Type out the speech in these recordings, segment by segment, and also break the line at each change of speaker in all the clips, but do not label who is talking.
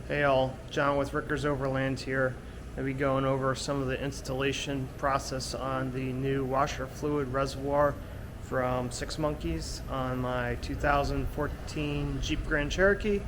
Hey all, John with Rickers Overland here. I'll be going over some of the installation process on the new washer fluid reservoir from Six Monkeys on my 2014 Jeep Grand Cherokee.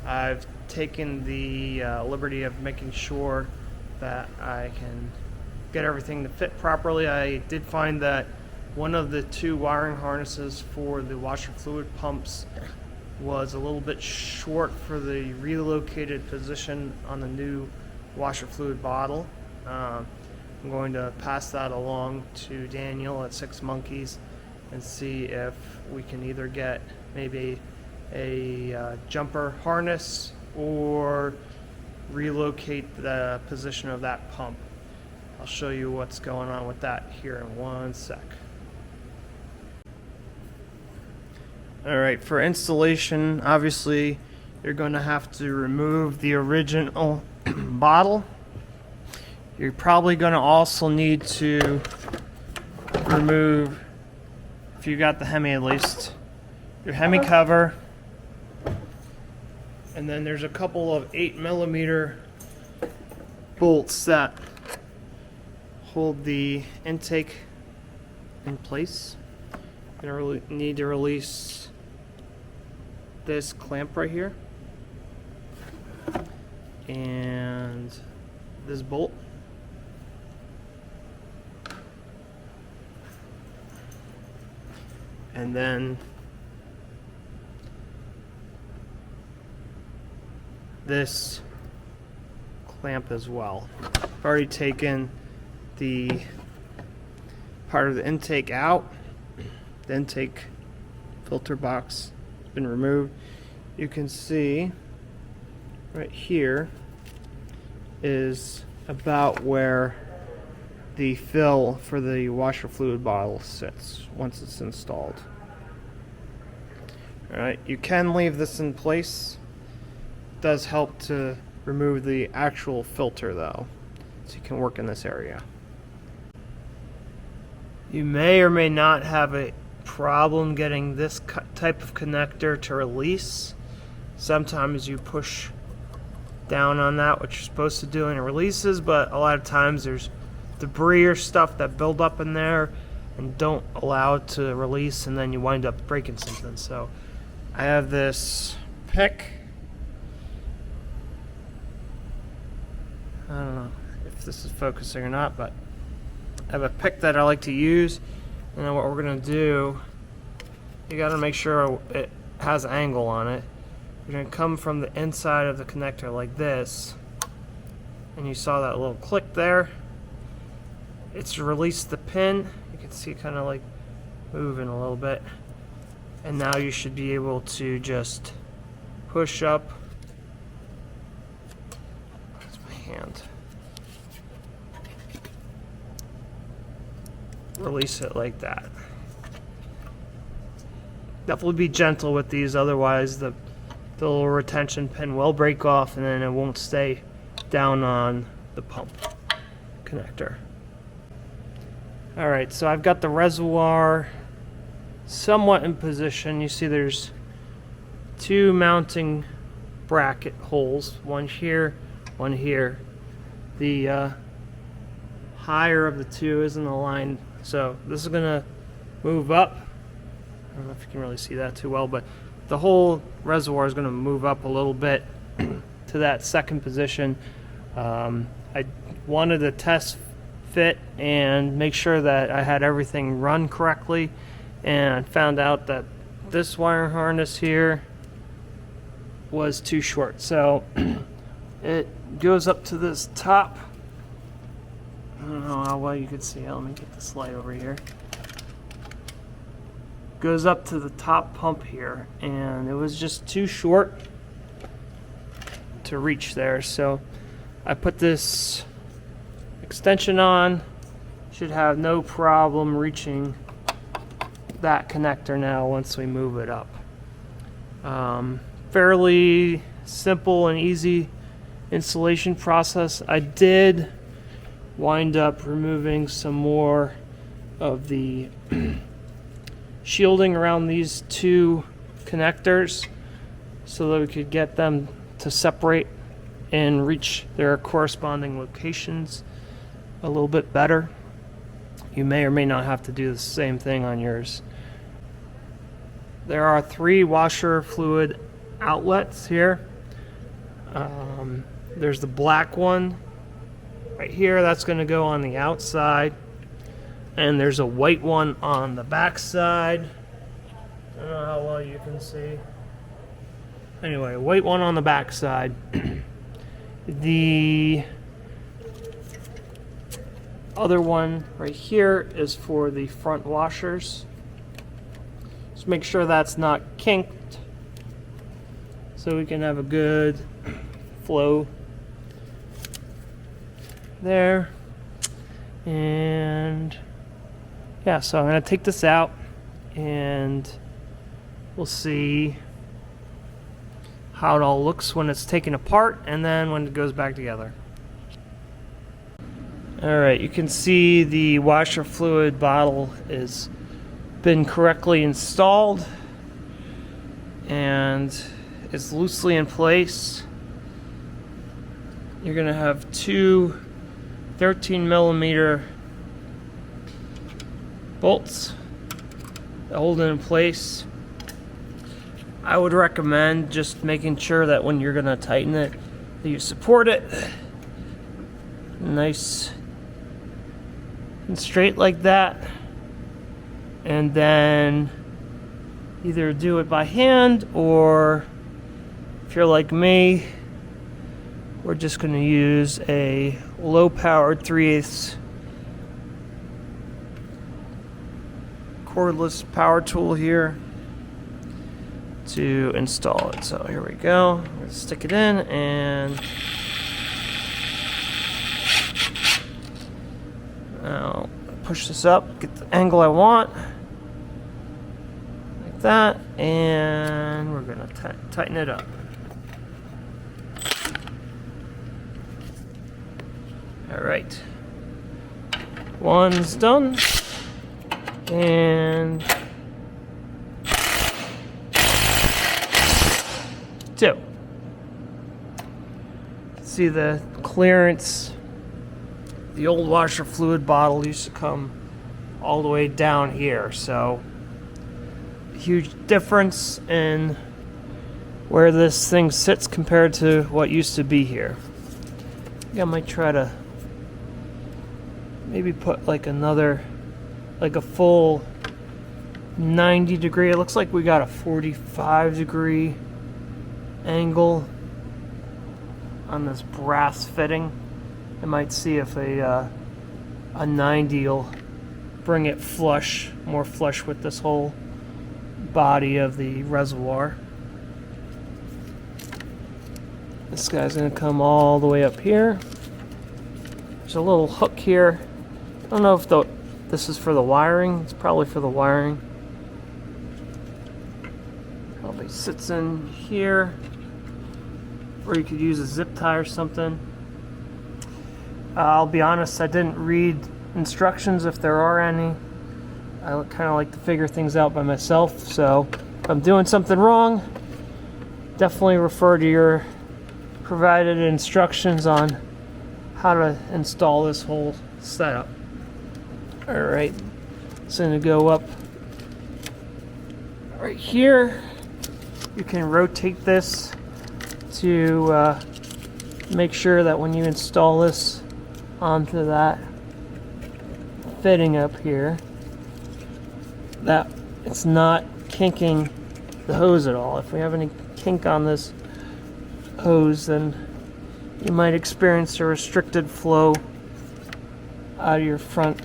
I've taken the liberty of making sure that I can get everything to fit properly. I did find that one of the two wiring harnesses for the washer fluid pumps was a little bit short for the relocated position on the new washer fluid bottle. I'm going to pass that along to Daniel at Six Monkeys and see if we can either get maybe a jumper harness or relocate the position of that pump. I'll show you what's going on with that here in one sec. Alright, for installation, obviously you're going to have to remove the original bottle. You're probably going to also need to remove, if you got the Hemi at least, your Hemi cover. And then there's a couple of 8mm bolts that hold the intake in place. You're going to need to release this clamp right here and this bolt. And then this clamp as well. I've already taken the part of the intake out. The intake filter box has been removed. You can see right here is about where the fill for the washer fluid bottle sits once it's installed. Alright, you can leave this in place. It does help to remove the actual filter though, so you can work in this area. You may or may not have a problem getting this type of connector to release. Sometimes you push down on that, what you're supposed to do, and it releases, but a lot of times there's debris or stuff that build up in there and don't allow it to release, and then you wind up breaking something. So I have this pick. I don't know if this is focusing or not, but I have a pick that I like to use. And then what we're going to do, you got to make sure it has an angle on it. You're going to come from the inside of the connector like this, and you saw that little click there. It's released the pin. You can see it kind of like moving a little bit. And now you should be able to just push up. That's my hand. Release it like that. Definitely be gentle with these, otherwise the little retention pin will break off and then it won't stay down on the pump connector. Alright, so I've got the reservoir somewhat in position. You see there's two mounting bracket holes, one here, one here. The higher of the two isn't aligned, so this is going to move up. I don't know if you can really see that too well, but the whole reservoir is going to move up a little bit to that second position. I wanted to test fit and make sure that I had everything run correctly, and found out that this wire harness here was too short. So it goes up to this top. I don't know how well you can see it. Let me get this light over here. Goes up to the top pump here, and it was just too short to reach there. So I put this extension on. Should have no problem reaching that connector now once we move it up. Fairly simple and easy installation process. I did wind up removing some more of the shielding around these two connectors so that we could get them to to separate and reach their corresponding locations a little bit better. You may or may not have to do the same thing on yours. There are 3 washer fluid outlets here. There's the black one right here, that's going to go on the outside, and there's a white one on the back side. I don't know how well you can see. Anyway, white one on the back side. The other one right here is for the front washers. Just make sure that's not kinked so we can have a good flow there. And yeah, so I'm going to take this out and we'll see how it all looks when it's taken apart and then when it goes back together. Alright, you can see the washer fluid bottle has been correctly installed and is loosely in place. You're going to have 2 13mm bolts that hold it in place. I would recommend just making sure that when you're going to tighten it, that you support it nice and straight like that, and then either do it by hand, or if you're like me, we're just going to use a low-powered 3/8 cordless power tool here to install it. So here we go. Let's stick it in and now push this up, get the angle I want, like that, and we're going to tighten it up. Alright, one's done, and 2. See the clearance. The old washer fluid bottle used to come all the way down here, so huge difference in where this thing sits compared to what used to be here. I think I might try to maybe put like another, like a full 90 degree. It looks like we got a 45 degree angle on this brass fitting. I might see if a 90 will bring it flush, more flush with this whole body of the reservoir. This guy's going to come all the way up here. There's a little hook here. I don't know if this is for the wiring. It's probably for the wiring. Probably sits in here, or you could use a zip tie or something. I'll be honest, I didn't read instructions if there are any. I kind of like to figure things out by myself, so if I'm doing something wrong, definitely refer to your provided instructions on how to install this whole setup. Alright, it's going to go up right here. You can rotate this to make sure that when you install this onto that fitting up here, that it's not kinking the hose at all. If we have any kink on this hose, then you might experience a restricted flow out of your front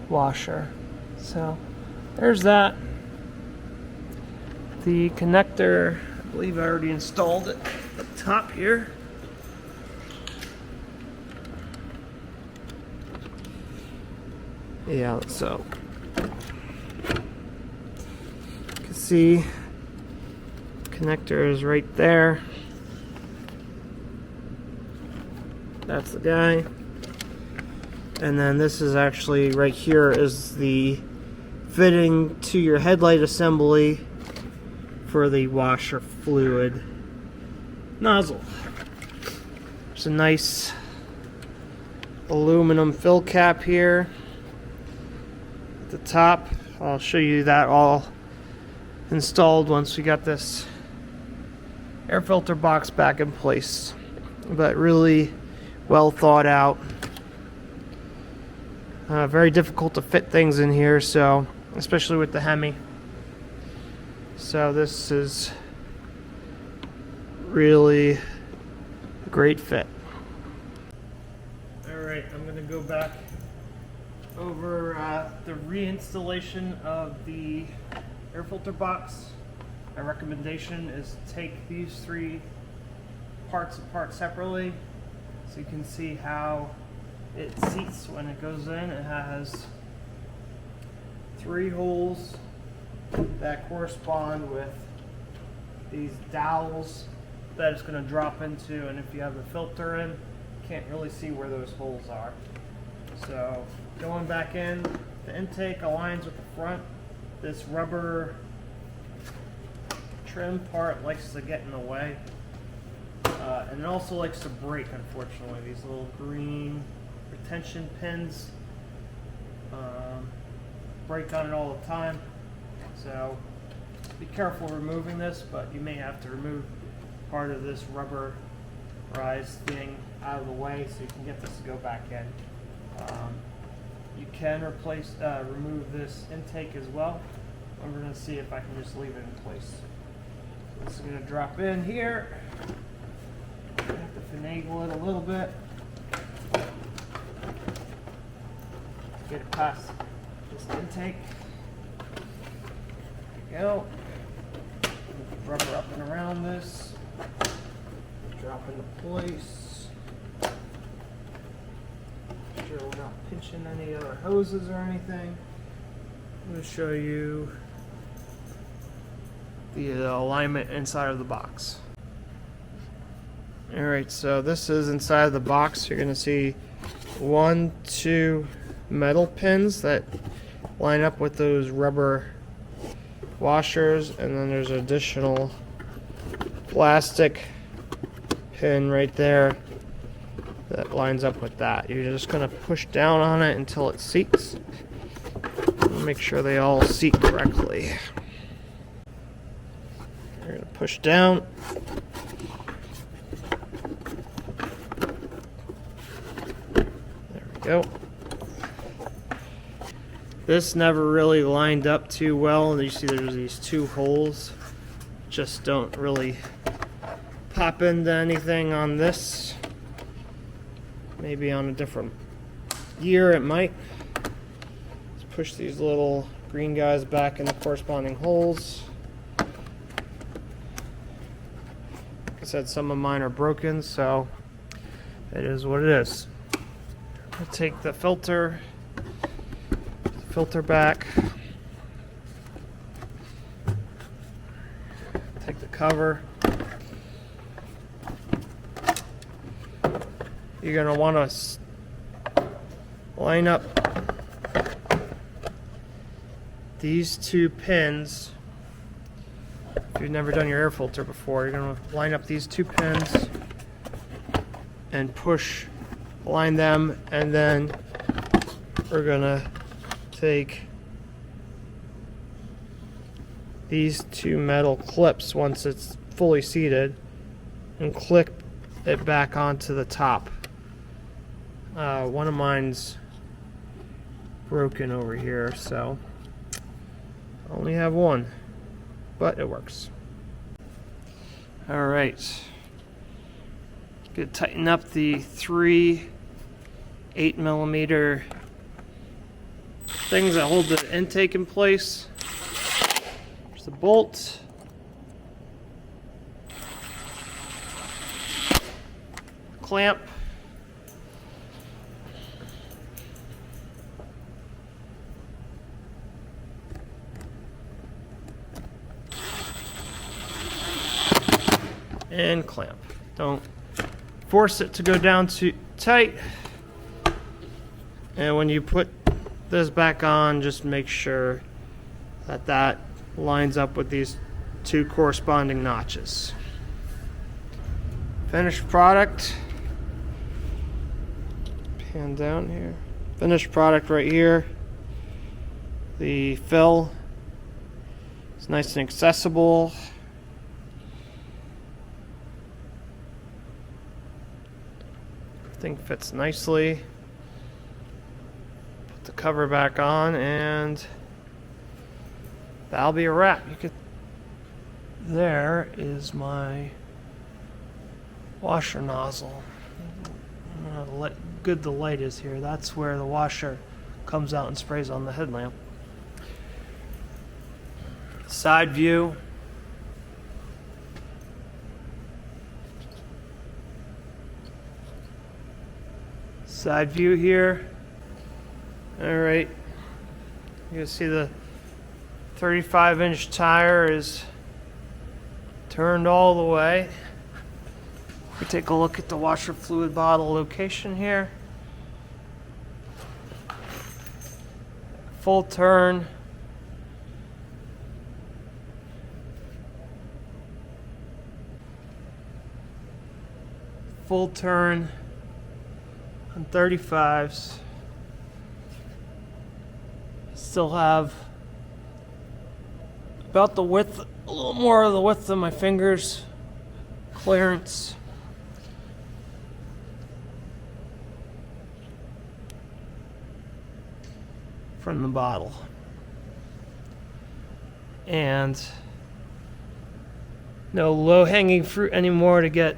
washer. So there's that. The connector, I believe I already installed it up top here. Yeah, so you can see connector is right there. That's the guy. And then this is actually right here is the fitting to your headlight assembly for the washer fluid. nozzle. There's a nice aluminum fill cap here at the top. I'll show you that all installed once we got this air filter box back in place. But really well thought out. Very difficult to fit things in here, so especially with the Hemi. So this is really a great fit. Alright, I'm going to go back over the reinstallation of the air filter box. My recommendation is to take these three parts apart separately so you can see how it seats when it goes in. It has 3 holes that correspond with these dowels that it's going to drop into, and if you have the filter in, you can't really see where those holes are. So going back in, the intake aligns with the front. This rubber trim part likes to get in the way, and it also likes to break, unfortunately. These little green retention pins break on it all the time, so be careful removing this, but you may have to remove part of this rubberized thing out of the way so you can get this to go back in. You can remove this intake as well. I'm going to see if I can just leave it in place. So this is going to drop in here. I have to finagle it a little bit. Get it past this intake. There we go. Rubber up and around this. Drop into place. Make sure we're not pinching any other hoses or anything. I'm going to show you the alignment inside of the box. Alright, so this is inside of the box. You're going to see 1, 2 metal pins that line up with those rubber washers, and then there's an additional plastic pin right there that lines up with that. You're just going to push down on it until it seats. Make sure they all seat correctly. You're going to push down. There we go. This never really lined up too well, and you see there's these 2 holes. Just don't really pop into anything on this. Maybe on a different year it might. Let's push these little green guys back in the corresponding holes. Like I said, some of mine are broken, so it is what it is. I'll take the filter back, take the cover. You're going to want to line up these 2 pins. If you've never done your air filter before, you're going to line up these 2 pins and align them, and then we're going to take these 2 metal clips once it's fully seated and clip it back onto the top. One of mine's broken over here, so I only have one, but it works. Alright, gonna tighten up the 3 8mm things that hold the intake in place. There's the bolt. Clamp. And clamp. Don't force it to go down too tight. And when you put this back on, just make sure that that lines up with these 2 corresponding notches. Finished product. Pan down here. Finished product right here. The fill is nice and accessible. Everything fits nicely. Put the cover back on and that'll be a wrap. There is my washer nozzle. How good the light is here. That's where the washer comes out and sprays on the headlamp. Side view. Side view here. Alright. You can see the 35-inch tire is turned all the way. We take a look at the washer fluid bottle location here. Full turn. Full turn on 35s. Still have about the width, a little more of the width of my fingers clearance. From the bottle. And no low-hanging fruit anymore to get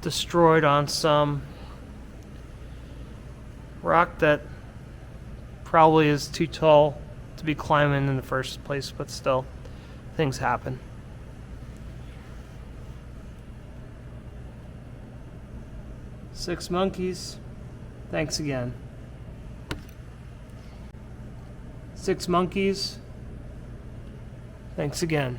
destroyed on some rock that probably is too tall to be climbing in the first place, but still, things happen. Six Monkeys, thanks again. Six Monkeys, thanks again.